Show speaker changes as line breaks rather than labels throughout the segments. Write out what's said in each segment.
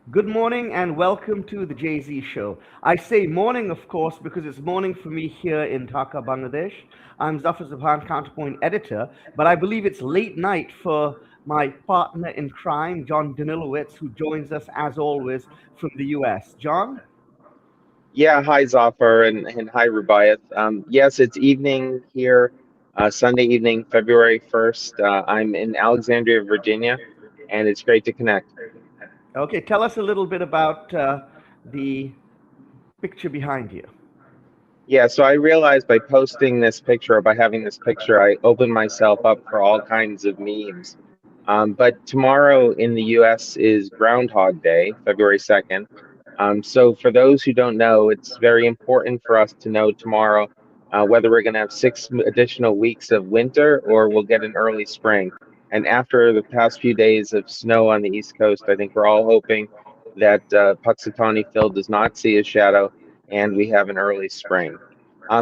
Good morning and welcome to the Jay-Z Show. I say morning, of course, because it's morning for me here in Dhaka, Bangladesh. I'm Zafar Zabhan, Counterpoint editor, but I believe it's late night for my partner in crime, John Danilowitz, who joins us as always from the US. John?
Yeah, hi Zafar and hi Rubaiyat. Yes, it's evening here, Sunday evening, February 1st. I'm in Alexandria, Virginia, and it's great to connect.
Okay, tell us a little bit about the picture behind you.
Yeah, so I realized by posting this picture or by having this picture, I opened myself up for all kinds of memes. But tomorrow in the US is Groundhog Day, February 2nd. So for those who don't know, it's very important for us to know tomorrow whether we're going to have additional weeks of winter or we'll get an early spring. And after the past few days of snow on the East Coast, I think we're all hoping that Puxatawny Phil does not see his shadow and we have an early spring.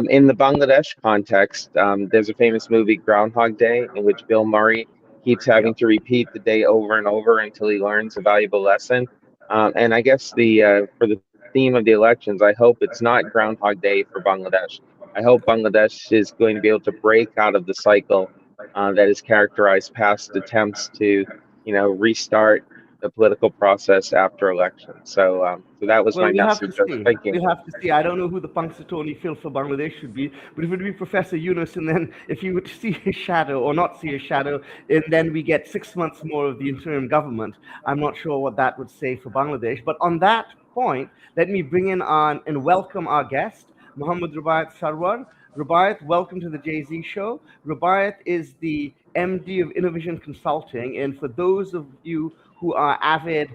In the Bangladesh context, there's a famous movie, Groundhog Day, in which Bill Murray keeps having
Yep.
to repeat the day over and over until he learns a valuable lesson. And I guess the for the theme of the elections, I hope it's not Groundhog Day for Bangladesh. I hope Bangladesh is going to be able to break out of the cycle that has characterized past attempts to, restart the political process after elections. So that was
Well,
my
we'll have to
message.
see.
Thank you.
We'll have to see. I don't know who the Punxsutawney Phil for Bangladesh should be, but if it would be Professor Yunus, and then if you would see his shadow or not see his shadow, and then we get 6 months more of the interim government, I'm not sure what that would say for Bangladesh. But on that point, let me bring in on and welcome our guest, Md Rubaiyath Sarwar. Rubaiyath, welcome to the Jay-Z Show. Rubaiyath is the MD of Innovation Consulting, and for those of you who are avid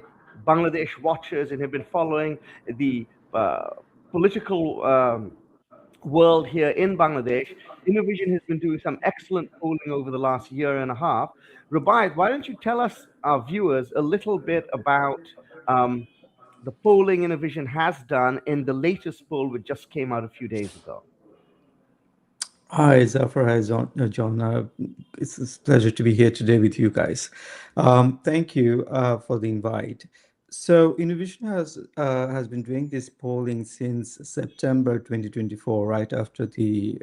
Bangladesh watchers and have been following the political world here in Bangladesh, Innovision has been doing some excellent polling over the last year and a half. Rubaiyat, why don't you tell us, our viewers, a little bit about um, the polling Innovision has done in the latest poll, which just came out a few days ago?
Hi, Zafar. Hi, John. It's a pleasure to be here today with you guys. Thank you for the invite. So, Innovation has been doing this polling since September 2024, right after the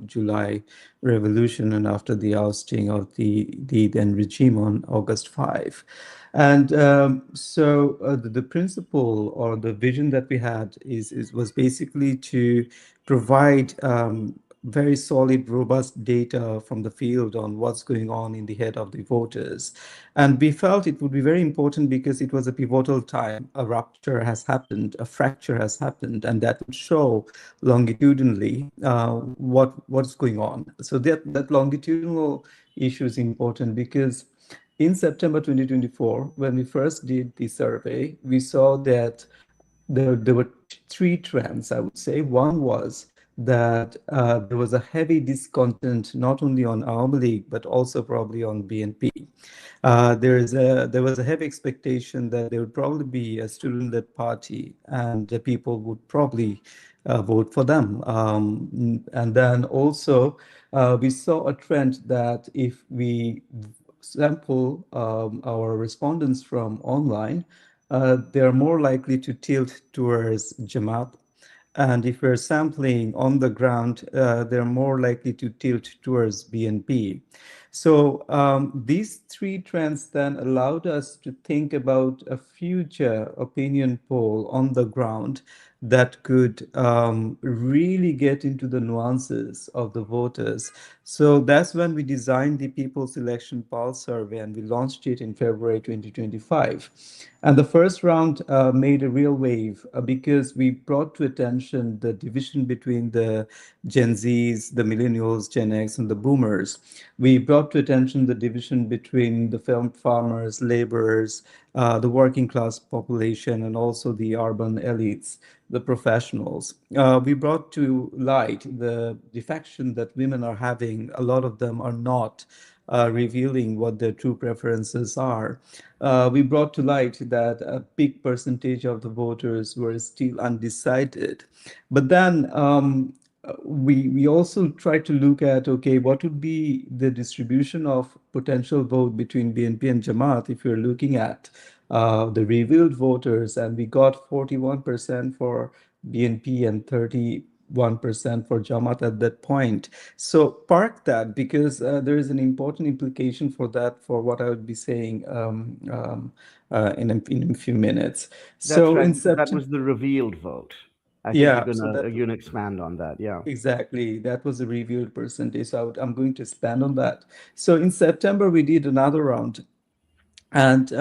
July revolution and after the ousting of the then regime on August 5. And the principle or the vision that we had was basically to provide very solid, robust data from the field on what's going on in the head of the voters. And we felt it would be very important because it was a pivotal time. A rupture has happened, a fracture has happened, and that would show longitudinally what's going on. So that longitudinal issue is important because in September 2024, when we first did the survey, we saw that there were three trends, I would say. One was that there was a heavy discontent not only on Awami League but also probably on BNP. There was a heavy expectation that there would probably be a student-led party and the people would probably vote for them. And then also we saw a trend that if we sample our respondents from online, they're more likely to tilt towards Jamaat. And if we're sampling on the ground, they're more likely to tilt towards BNP. So these three trends then allowed us to think about a future opinion poll on the ground that could really get into the nuances of the voters. So that's when we designed the People's Election Pulse Survey and we launched it in February 2025. And the first round made a real wave because we brought to attention the division between the Gen Zs, the millennials, Gen X, and the boomers. We brought to attention the division between the farmers, laborers, the working class population, and also the urban elites, the professionals. We brought to light the defection that women are having. A lot of them are not revealing what their true preferences are. We brought to light that a big percentage of the voters were still undecided. But then we also tried to look at, okay, what would be the distribution of potential vote between BNP and Jamaat if you're looking at the revealed voters, and we got 41% for BNP and 31% for Jamaat at that point. So park that, because there is an important implication for that, for what I would be saying in a few minutes.
That's
So
right,
in
because that
September,
was the revealed vote. I think
yeah, so that
you're gonna expand on that. Yeah.
exactly, that was the revealed percentage. So I'm going to expand on that. So in September, we did another round, and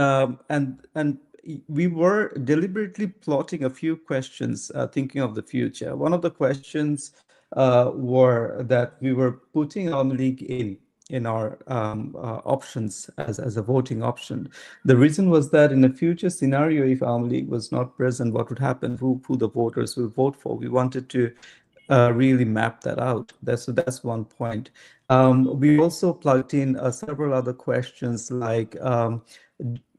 we were deliberately plotting a few questions, thinking of the future. One of the questions were that we were putting Army League in our options as a voting option. The reason was that in a future scenario, if Army League was not present, what would happen? Who the voters will vote for? We wanted to really map that out. That's one point. We also plugged in several other questions like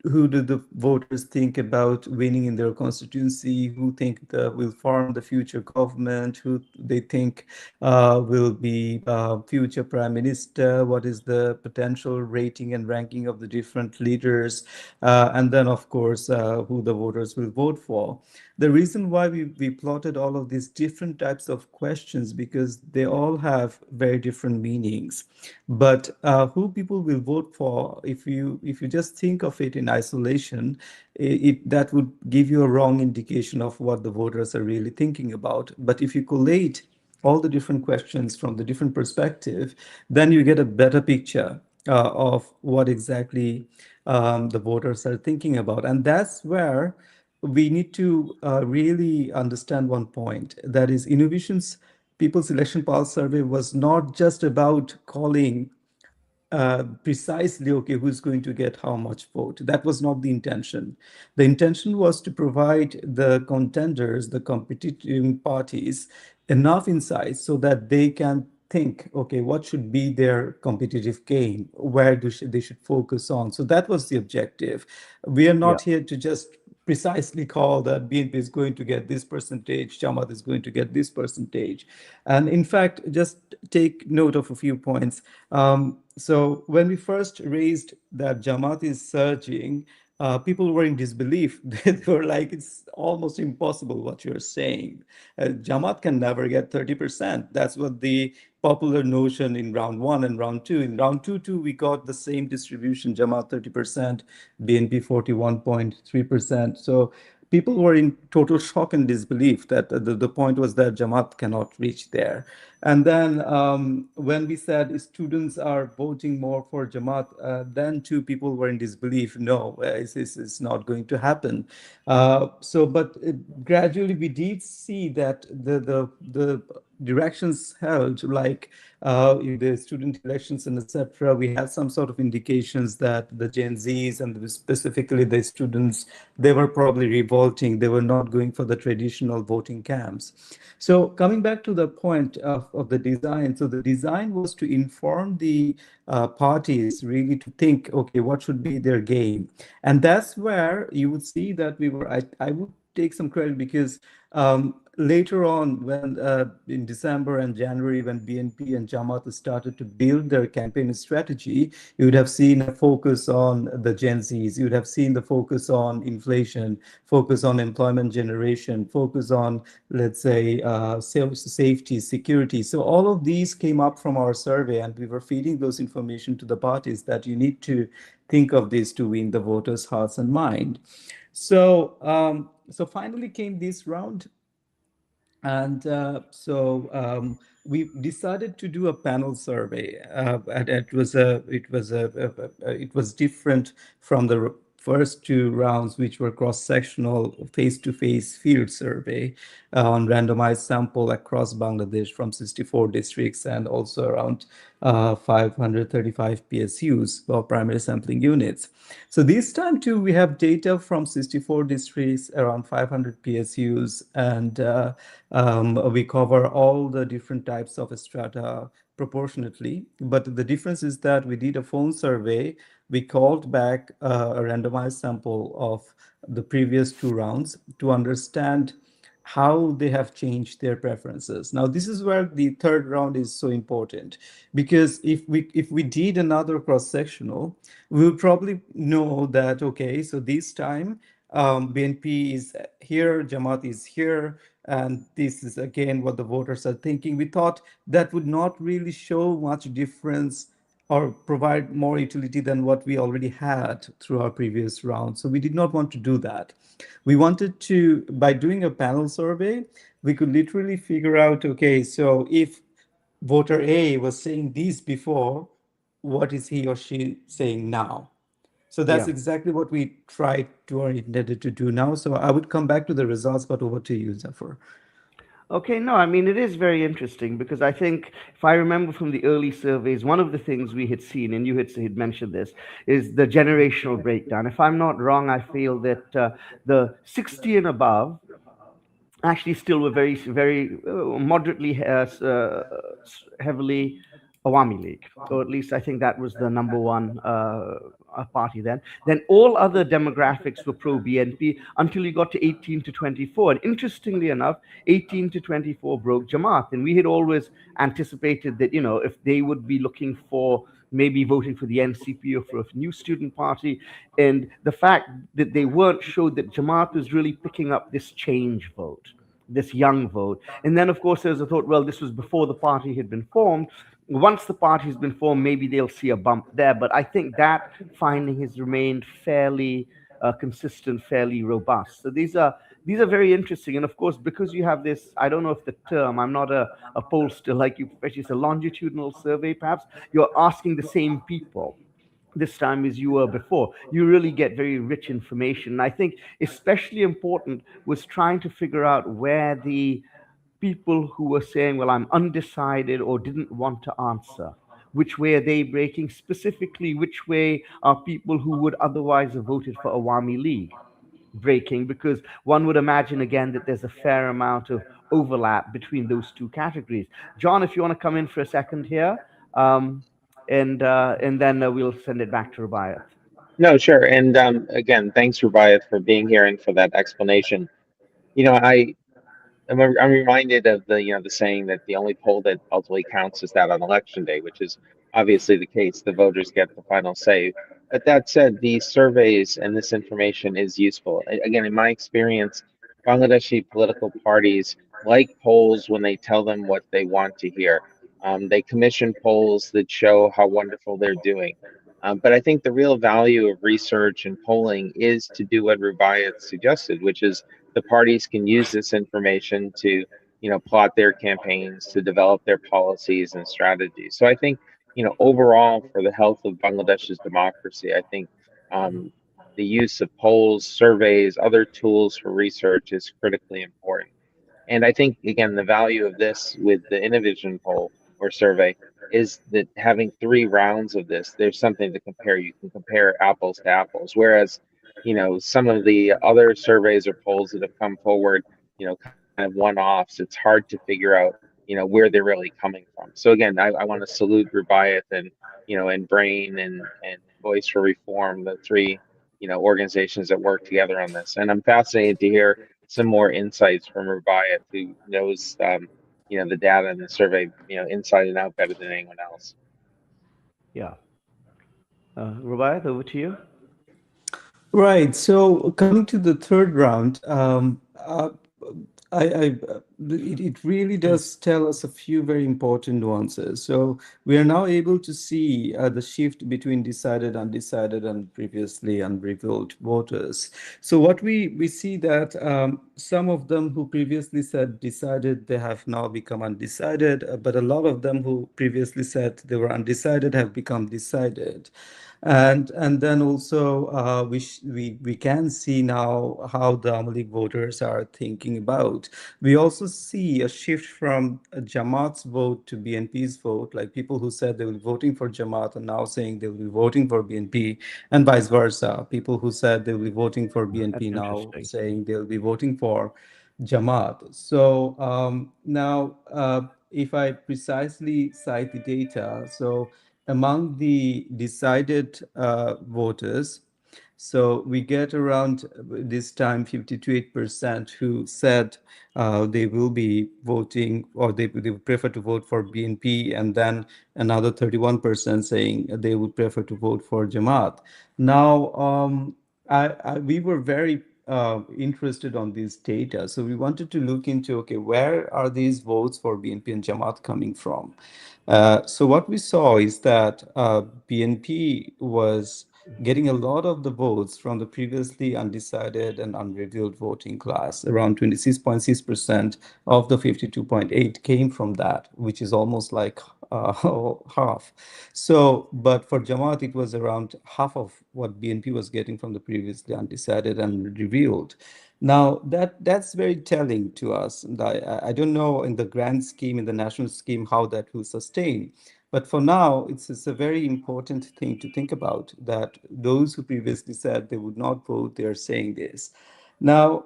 who do the voters think about winning in their constituency? Who think will form the future government? Who they think will be future prime minister? What is the potential rating and ranking of the different leaders? And then, of course, who the voters will vote for. The reason why we plotted all of these different types of questions, because they all have very different meanings. But who people will vote for, if you just think of it in isolation, that would give you a wrong indication of what the voters are really thinking about. But if you collate all the different questions from the different perspective, then you get a better picture of what exactly the voters are thinking about. And that's where we need to really understand one point. That is, Innovation's People's Election Pulse Survey was not just about calling precisely, okay, who's going to get how much vote. That was not the intention. The intention was to provide the contenders, the competing parties, enough insights so that they can think, okay, what should be their competitive game? Where they should focus on? So that was the objective. We are
Yeah.
not here to just precisely call that BNP is going to get this percentage, Jamaat is going to get this percentage. And in fact, just take note of a few points. So when we first raised that Jamaat is surging, people were in disbelief. They were like, it's almost impossible what you're saying. Jamaat can never get 30%. That's what the popular notion in round one and round two. In round two, too, we got the same distribution, Jamaat 30%, BNP 41.3%. So people were in total shock and disbelief that the point was that Jamaat cannot reach there. And then when we said students are voting more for Jamaat, then too people were in disbelief. No, it's not going to happen. But gradually we did see that the directions held, like in the student elections and etc. We had some sort of indications that the Gen Zs and specifically the students, they were probably revolting. They were not going for the traditional voting camps. So coming back to the point of the design, so the design was to inform the parties really to think, okay, what should be their game? And that's where you would see that I would take some credit, because later on, when in December and January, when BNP and Jamaat started to build their campaign strategy, you would have seen a focus on the Gen Zs. You would have seen the focus on inflation, focus on employment generation, focus on, let's say, safety, security. So all of these came up from our survey, and we were feeding those information to the parties that you need to think of this to win the voters' hearts and mind. So finally came this round, and we decided to do a panel survey, and it was different from the first two rounds, which were cross-sectional, face-to-face field survey on randomized sample across Bangladesh from 64 districts and also around 535 PSUs, or primary sampling units. So this time too, we have data from 64 districts, around 500 PSUs, and we cover all the different types of strata proportionately. But the difference is that we did a phone survey. We called back a randomized sample of the previous two rounds to understand how they have changed their preferences. Now, this is where the third round is so important, because if we did another cross-sectional, we would probably know that, okay, so this time BNP is here, Jamaat is here, and this is again what the voters are thinking. We thought that would not really show much difference or provide more utility than what we already had through our previous round. So we did not want to do that. We wanted to, by doing a panel survey, we could literally figure out, okay, so if voter A was saying this before, what is he or she saying now? So that's
Yeah.
exactly what we tried to or intended to do now. So I would come back to the results, but over to you, Zafar.
Okay, no, I mean, it is very interesting because I think if I remember from the early surveys, one of the things we had seen, and you had mentioned this, is the generational breakdown. If I'm not wrong, I feel that the 60 and above actually still were very moderately heavily Awami League, or at least I think that was the number one party then. Then all other demographics were pro BNP until you got to 18 to 24. And interestingly enough, 18 to 24 broke Jamaat. And we had always anticipated that, if they would be looking for maybe voting for the NCP or for a new student party. And the fact that they weren't showed that Jamaat was really picking up this change vote, this young vote. And then, of course, there's a thought, well, this was before the party had been formed. Once the party's been formed, maybe they'll see a bump there. But I think that finding has remained fairly consistent, fairly robust. So these are very interesting. And of course, because you have this, I don't know if the term, I'm not a pollster like you, especially it's a longitudinal survey, perhaps, you're asking the same people this time as you were before. You really get very rich information. And I think especially important was trying to figure out where the people who were saying, well, I'm undecided or didn't want to answer, which way are they breaking? Specifically, which way are people who would otherwise have voted for Awami League breaking? Because one would imagine again that there's a fair amount of overlap between those two categories. John, if you want to come in for a second here, and then we'll send it back to Rubaiyat.
No, sure. And again, thanks, Rubaiyath, for being here and for that explanation. You know, I'm reminded of the saying that the only poll that ultimately counts is that on election day, which is obviously the case. The voters get the final say. But that said, these surveys and this information is useful. Again, in my experience, Bangladeshi political parties like polls when they tell them what they want to hear. They commission polls that show how wonderful they're doing. But I think the real value of research and polling is to do what Rubaiyat suggested, which is the parties can use this information to plot their campaigns, to develop their policies and strategies. So I think overall, for the health of Bangladesh's democracy, I think the use of polls, surveys, other tools for research is critically important. And I think, again, the value of this with the Innovision poll or survey is that having 3 rounds of this, there's something to compare. You can compare apples to apples. Whereas, some of the other surveys or polls that have come forward, kind of one-offs, it's hard to figure out, where they're really coming from. So again, I want to salute Rubaiyat and Brain and Voice for Reform, the 3, organizations that work together on this. And I'm fascinated to hear some more insights from Rubaiyat, who knows, the data and the survey, inside and out better than anyone else.
Yeah. Rubaiyat, over to you.
Right. So coming to the third round, it really does tell us a few very important nuances. So we are now able to see the shift between decided, undecided, and previously unrevealed voters. So what we see that some of them who previously said decided, they have now become undecided, but a lot of them who previously said they were undecided have become decided. And then also we can see now how the Awami League voters are thinking about. We also see a shift from Jamaat's vote to BNP's vote, like people who said they will be voting for Jamaat are now saying they will be voting for BNP, and vice versa. People who said they will be voting for
That's
BNP now
interesting.
saying they'll be voting for Jamaat. So now, if I precisely cite the data, so among the decided voters, So we get around this time 52% who said they will be voting, or they would prefer to vote for BNP, and then another 31% saying they would prefer to vote for Jamaat. Now, we were very interested on this data. So we wanted to look into, okay, where are these votes for BNP and Jamaat coming from? So what we saw is that BNP was getting a lot of the votes from the previously undecided and unrevealed voting class. Around 26.6% of the 52.8 came from that, which is almost like half. So, but for Jamaat, it was around half of what BNP was getting from the previously undecided and revealed. Now, that's very telling to us. I don't know in the grand scheme, in the national scheme, how that will sustain. But for now, it's a very important thing to think about, that those who previously said they would not vote, they are saying this. Now,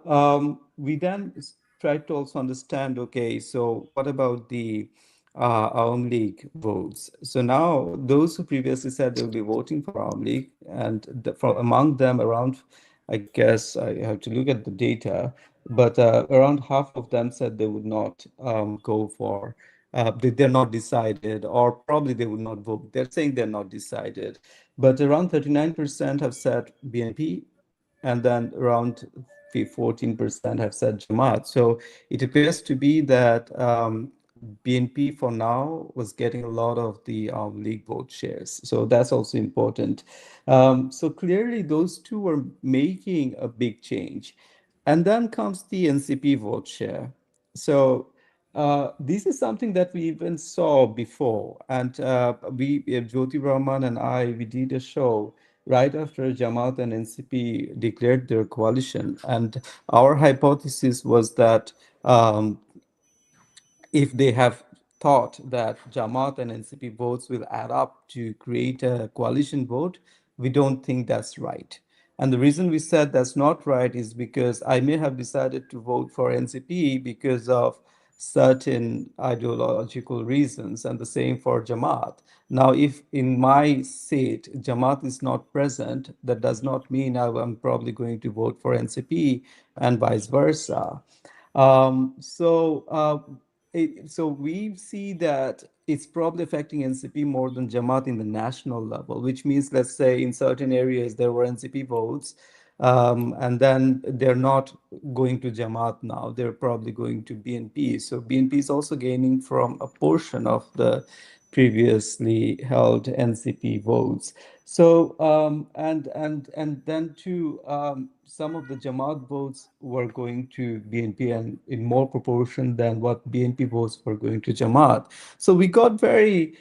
we then tried to also understand, okay, so what about the Awam League votes? So now those who previously said they will be voting for Awam League, and among them around, I guess I have to look at the data, but around half of them said they would not go for, they're not decided, or probably they would not vote. They're saying they're not decided. But around 39% have said BNP, and then around 14% have said Jamaat. So it appears to be that BNP for now was getting a lot of the league vote shares. So that's also important. So clearly those two were making a big change. And then comes the NCP vote share. So this is something that we even saw before. And Jyoti Rahman and we did a show right after Jamaat and NCP declared their coalition. And our hypothesis was that if they have thought that Jamaat and NCP votes will add up to create a coalition vote, we don't think that's right. And the reason we said that's not right is because I may have decided to vote for NCP because of certain ideological reasons, and the same for Jamaat. Now, if in my seat Jamaat is not present, that does not mean I'm probably going to vote for NCP, and vice versa. So we see that it's probably affecting NCP more than Jamaat in the national level, which means, let's say, in certain areas there were NCP votes, and then they're not going to Jamaat now. They're probably going to BNP. So BNP is also gaining from a portion of the previously held NCP votes. So and then too, some of the Jamaat votes were going to BNP, and in more proportion than what BNP votes were going to Jamaat. So we got very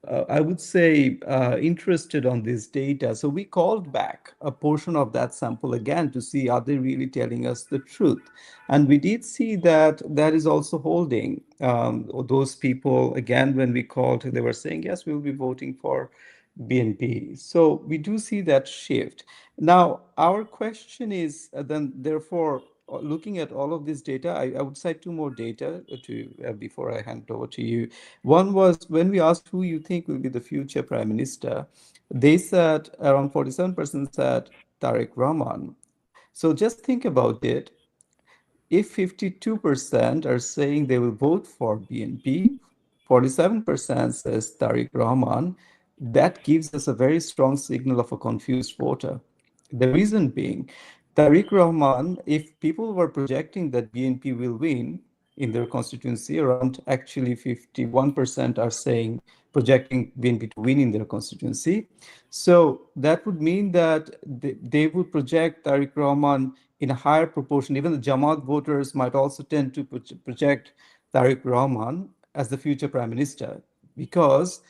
I would say, interested on this data. So we called back a portion of that sample again to see, are they really telling us the truth? And we did see that that is also holding. Those people, again, when we called, they were saying, yes, we'll be voting for BNP. So we do see that shift. Now, our question is then, therefore, looking at all of this data, I would cite two more data before I hand it over to you. One was when we asked who you think will be the future prime minister, they said around 47% said Tariq Rahman. So just think about it. If 52% are saying they will vote for BNP, 47% says Tariq Rahman, that gives us a very strong signal of a confused voter. The reason being, Tariq Rahman, if people were projecting that BNP will win in their constituency, around actually 51% are saying, projecting BNP to win in their constituency. So that would mean that they would project Tariq Rahman in a higher proportion. Even the Jamaat voters might also tend to project Tariq Rahman as the future prime minister, because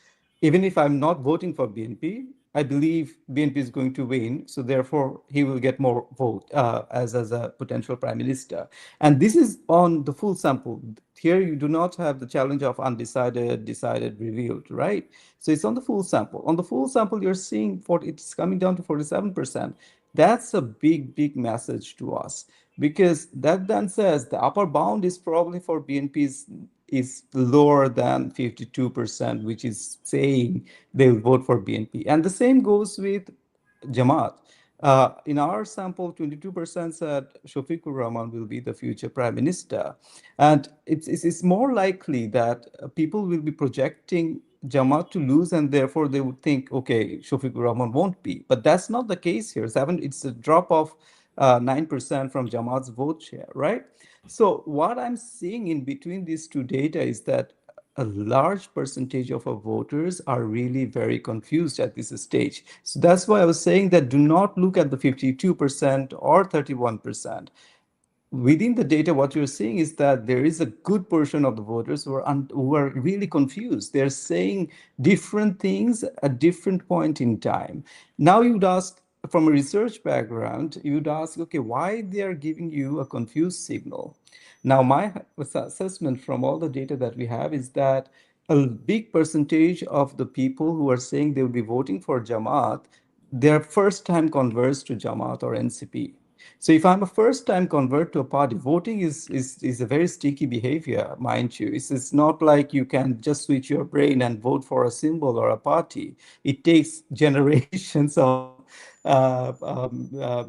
even if I'm not voting for BNP, I believe BNP is going to win, so therefore he will get more vote as a potential prime minister. And this is on the full sample. Here you do not have the challenge of undecided, decided, revealed, right? So it's on the full sample. On the full sample, you're seeing it's coming down to 47%. That's a big message to us, because that then says the upper bound is probably for BNP's is lower than 52%, which is saying they will vote for BNP. And the same goes with Jamaat. In our sample, 22% said Shafiqur Rahman will be the future prime minister. And it's more likely that people will be projecting Jamaat to lose, and therefore they would think, okay, Shafiqur Rahman won't be. But that's not the case here. It's a drop of 9% from Jamaat's vote share, right? So what I'm seeing in between these two data is that a large percentage of our voters are really very confused at this stage. So that's why I was saying that do not look at the 52% or 31%. Within the data, what you're seeing is that there is a good portion of the voters who are really confused. They're saying different things at different point in time. Now you'd ask, from a research background, you'd ask, okay, why they are giving you a confused signal? Now, my assessment from all the data that we have is that a big percentage of the people who are saying they will be voting for Jamaat, they're first-time converts to Jamaat or NCP. So if I'm a first-time convert to a party, voting is a very sticky behavior, mind you. It's not like you can just switch your brain and vote for a symbol or a party. It takes generations of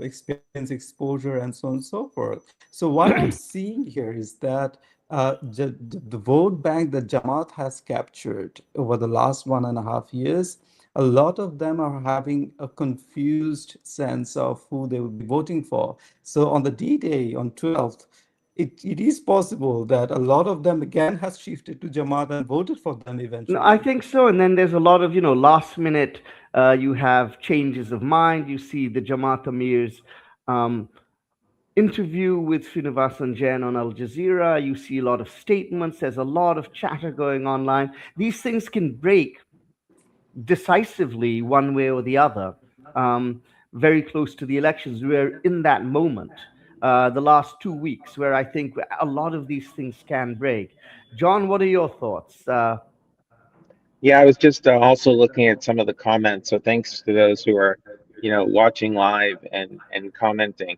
experience, exposure, and so on and so forth. So what I'm seeing here is that the vote bank that Jamaat has captured over the last 1.5 years, a lot of them are having a confused sense of who they will be voting for. So on the D-Day, on 12th, it is possible that a lot of them again has shifted to Jamaat and voted for them
No, I
eventually.
think so. And then there's a lot of, last minute, you have changes of mind. You see the Jamaat Amir's um, interview with Srinivasan Jain on Al Jazeera. You see a lot of statements. There's a lot of chatter going online. These things can break decisively one way or the other, very close to the elections. We're in that moment, the last 2 weeks, where I think a lot of these things can break. John, what are your thoughts?
Yeah, I was just also looking at some of the comments. So thanks to those who are, watching live and commenting.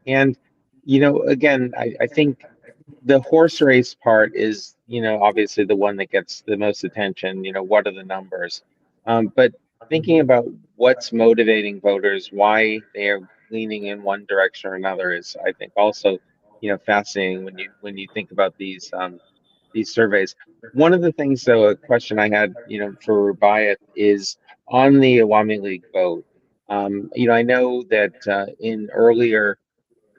And, again, I think the horse race part is, obviously the one that gets the most attention. What are the numbers? But thinking about what's motivating voters, why they're leaning in one direction or another is, I think, also, fascinating when you think about these surveys. One of the things, though, a question I had, for Rubaiyat is on the Awami League vote. I know that in earlier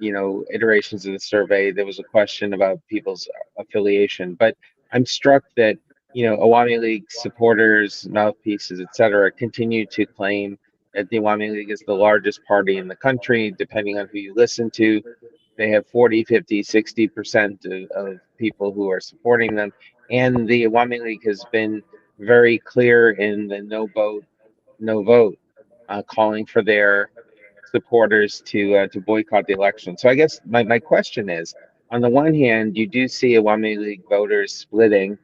iterations of the survey, there was a question about people's affiliation. But I'm struck that, Awami League supporters, mouthpieces, et cetera, continue to claim that the Awami League is the largest party in the country, depending on who you listen to. They have 40, 50, 60% of people who are supporting them. And the Awami League has been very clear in the no vote, calling for their supporters to boycott the election. So I guess my question is, on the one hand, you do see Awami League voters splitting,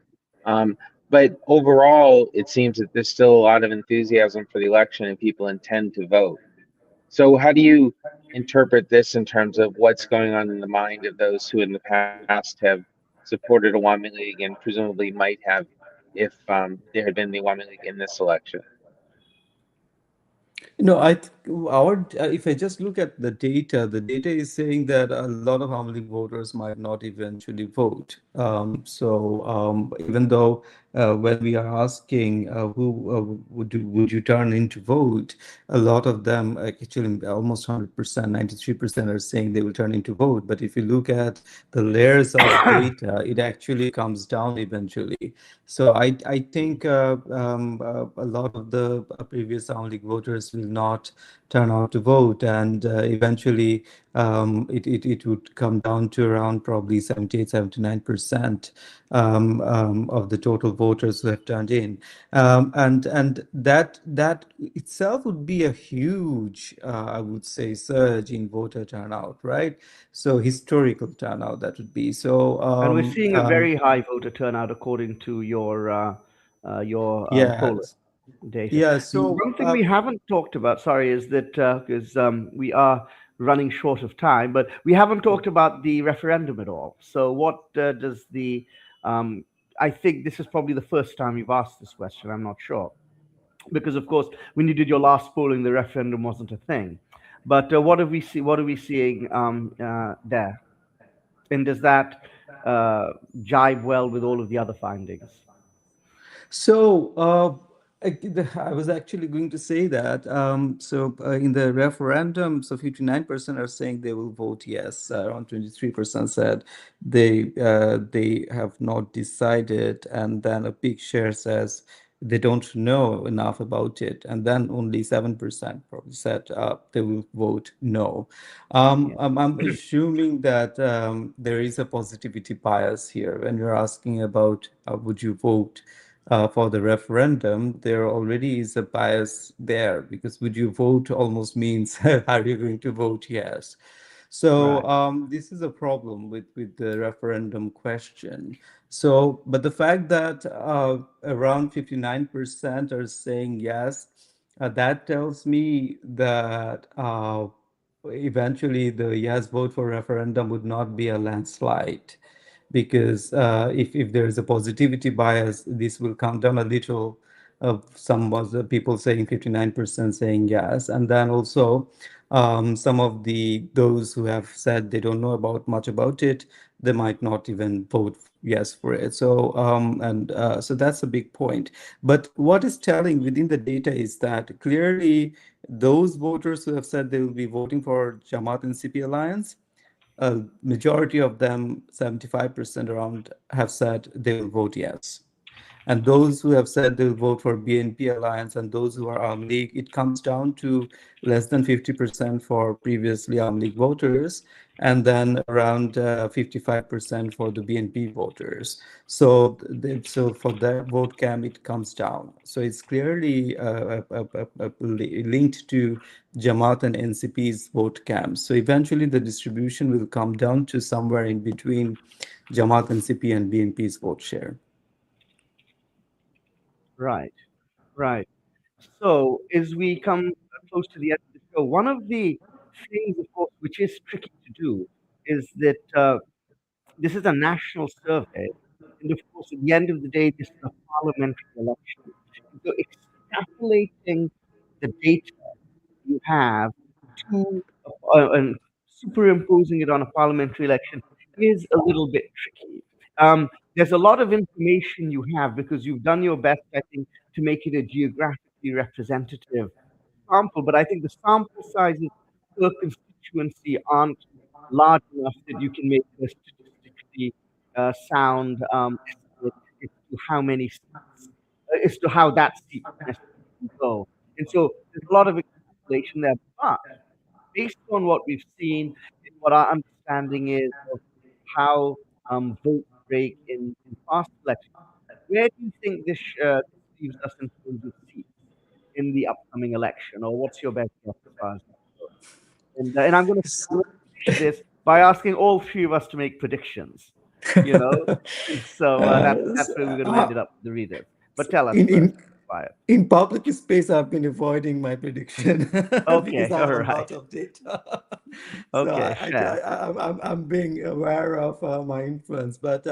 um, but overall, it seems that there's still a lot of enthusiasm for the election and people intend to vote. So how do you interpret this in terms of what's going on in the mind of those who in the past have supported Awami League and presumably might have if there had been the Awami League in this election?
No, if I just look at the data is saying that a lot of Amu League voters might not eventually vote. Even though when we are asking who would you turn in to vote, a lot of them, actually almost 100%, 93% are saying they will turn in to vote. But if you look at the layers of data, it actually comes down eventually. So I think a lot of the previous Amu League voters will not turn out to vote, and eventually it would come down to around probably 78, 79% of the total voters who have turned in, and that itself would be a huge, I would say, surge in voter turnout, right? So historical turnout that would be. So
And we're seeing a very high voter turnout according to your poll
yes,
data.
yeah.
One thing we haven't talked about, sorry, is that because we are running short of time, but we haven't talked about the referendum at all. So what does the I think this is probably the first time you've asked this question. I'm not sure. because of course when you did your last polling, the referendum wasn't a thing. But what do we see? What are we seeing there? And does that jibe well with all of the other findings?
So I was actually going to say that. In the referendum, so 59% are saying they will vote yes. Around 23% said they have not decided, and then a big share says they don't know enough about it, and then only 7% probably said they will vote no. I'm assuming that there is a positivity bias here when you're asking about would you vote for the referendum. There already is a bias there, because would you vote almost means are you going to vote yes? So
Right.
this is a problem with the referendum question. So, but the fact that around 59% are saying yes, that tells me that eventually the yes vote for referendum would not be a landslide, because if there is a positivity bias, this will come down a little. Some of the people saying 59% saying yes, and then also some of those who have said they don't know about much about it, they might not even vote yes for it. So so that's a big point. But what is telling within the data is that clearly those voters who have said they will be voting for Jamaat and CP alliance, a majority of them, 75% around, have said they will vote yes. And those who have said they'll vote for BNP alliance and those who are Arm League, it comes down to less than 50% for previously Arm League voters, and then around 55% for the BNP voters. So, so for that vote cam, it comes down. So it's clearly linked to Jamaat and NCP's vote cams. So eventually the distribution will come down to somewhere in between Jamaat, NCP, and BNP's vote share.
Right. Right. So, as we come close to the end of the show, one of the things, of course, which is tricky to do, is that this is a national survey, and of course, at the end of the day, this is a parliamentary election. So, extrapolating the data you have to and superimposing it on a parliamentary election is a little bit tricky. There's a lot of information you have because you've done your best, I think, to make it a geographically representative sample, but I think the sample sizes per constituency aren't large enough that you can make a statistically sound estimate as to how many seats, as to how that seat necessarily go. And so there's a lot of extrapolation there. But based on what we've seen, and what our understanding is of how votes break in past elections, where do you think this leaves us in terms of seats in the upcoming election, or what's your best guess as far as that goes? And I'm going to finish this by asking all three of us to make predictions. You know, so that's where we're going to end it up with the readers. But tell us
in,
first,
in
Wyatt.
in public space, I've been avoiding my prediction because
Okay,
I
all
have a
right.
lot of data. So
Okay, fair.
I'm being aware of my influence. But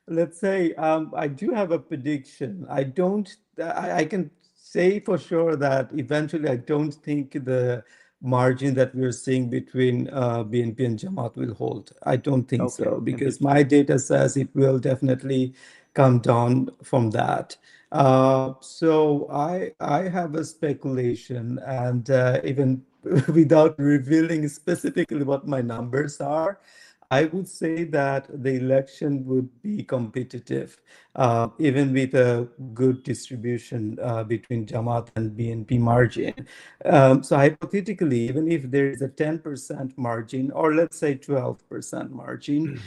let's say I do have a prediction. I don't. I can say for sure that eventually I don't think the margin that we're seeing between BNP and Jamaat will hold. I don't think
Okay,
so, because
interesting.
my data says it will definitely come down from that. So I have a speculation, and even without revealing specifically what my numbers are, I would say that the election would be competitive, even with a good distribution between Jamaat and BNP margin. So hypothetically, even if there is a 10% margin, or let's say 12% margin,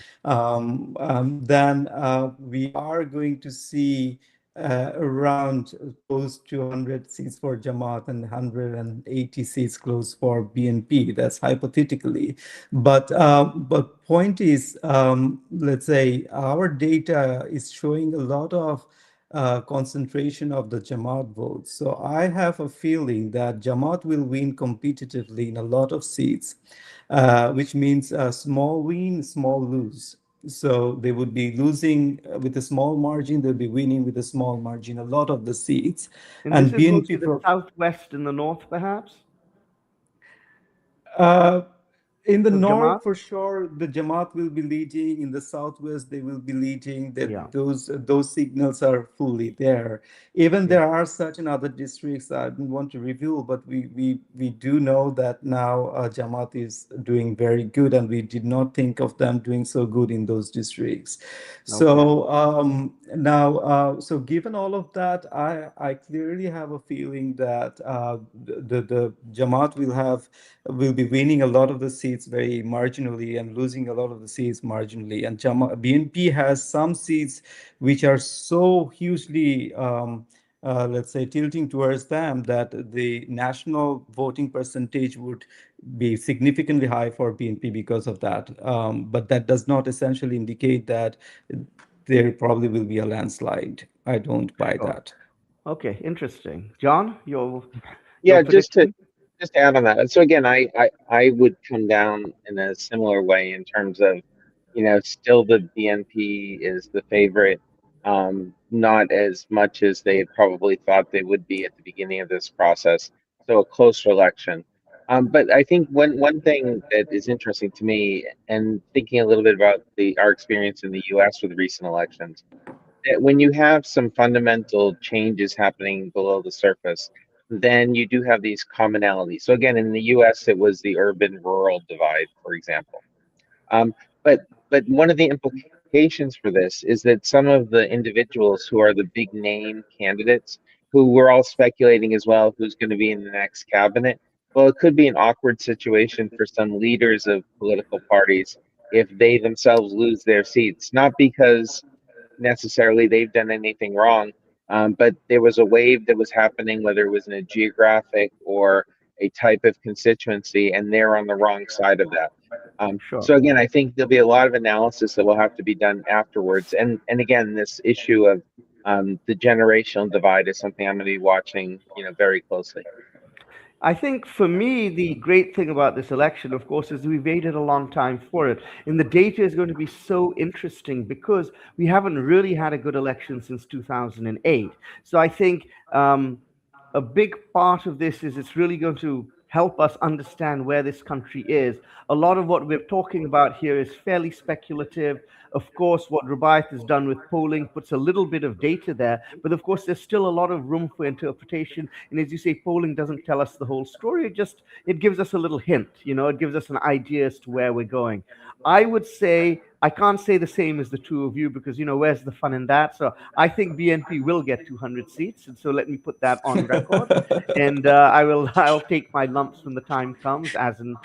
then we are going to see around close to 100 seats for Jamaat and 180 seats close for BNP. That's hypothetically. But point is, let's say our data is showing a lot of concentration of the Jamaat votes. So I have a feeling that Jamaat will win competitively in a lot of seats, which means small win, small lose. So they would be losing with a small margin, they'll be winning with a small margin, a lot of the seats.
And this
And
is mostly
BNP
the southwest and the north, perhaps,
uh, in the
of Jamaat.
north, for sure, the Jamaat will be leading. In the southwest, they will be leading.
Yeah.
That those signals are fully there. Even
Yeah.
there are certain other districts I don't want to reveal, but we do know that now Jamaat is doing very good, and we did not think of them doing so good in those districts.
Okay.
So now, so given all of that, I clearly have a feeling that the Jamaat will be winning a lot of the seats very marginally and losing a lot of the seats marginally. And BNP has some seats which are so hugely, let's say, tilting towards them that the national voting percentage would be significantly high for BNP because of that. But that does not essentially indicate that there probably will be a landslide. I don't buy
Sure.
that.
Okay. Interesting. John, your
Yeah,
prediction?
just to add on that. So again, I would come down in a similar way in terms of, still the BNP is the favorite, not as much as they had probably thought they would be at the beginning of this process. So a closer election. But I think one thing that is interesting to me, and thinking a little bit about our experience in the U.S. with recent elections, that when you have some fundamental changes happening below the surface, then you do have these commonalities. So again, in the US, it was the urban-rural divide, for example. Um, but but one of the implications for this is that some of the individuals who are the big name candidates, who we're all speculating as well, who's going to be in the next cabinet, well, it could be an awkward situation for some leaders of political parties if they themselves lose their seats, not because necessarily they've done anything wrong. But there was a wave that was happening, whether it was in a geographic or a type of constituency, and they're on the wrong side of that.
Sure.
So again, I think there'll be a lot of analysis that will have to be done afterwards. And again, this issue of the generational divide is something I'm going to be watching, very closely.
I think for me, the great thing about this election, of course, is we waited a long time for it. And the data is going to be so interesting because we haven't really had a good election since 2008. So I think a big part of this is it's really going to help us understand where this country is. A lot of what we're talking about here is fairly speculative. Of course, what Rubaiyath has done with polling puts a little bit of data there, but of course, there's still a lot of room for interpretation. And as you say, polling doesn't tell us the whole story. It gives us a little hint. It gives us an idea as to where we're going. I would say I can't say the same as the two of you because where's the fun in that? So I think BNP will get 200 seats, and so let me put that on record. And I'll take my lumps when the time comes, as in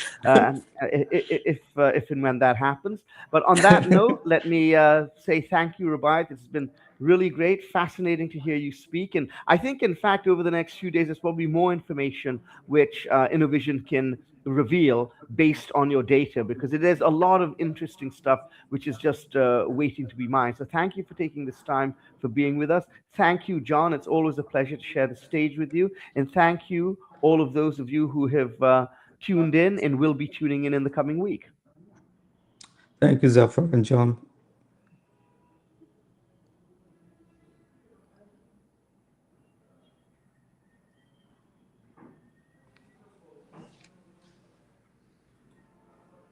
if and when that happens. But on that note, let me say thank you, Rubaiyath. It's been really great, fascinating to hear you speak. And I think, in fact, over the next few days, there's probably more information which Innovision can reveal based on your data, because there's a lot of interesting stuff which is just waiting to be mined. So thank you for taking this time, for being with us. Thank you, John. It's always a pleasure to share the stage with you. And thank you, all of those of you who have tuned in and will be tuning in the coming week.
Thank you, Zafar and John.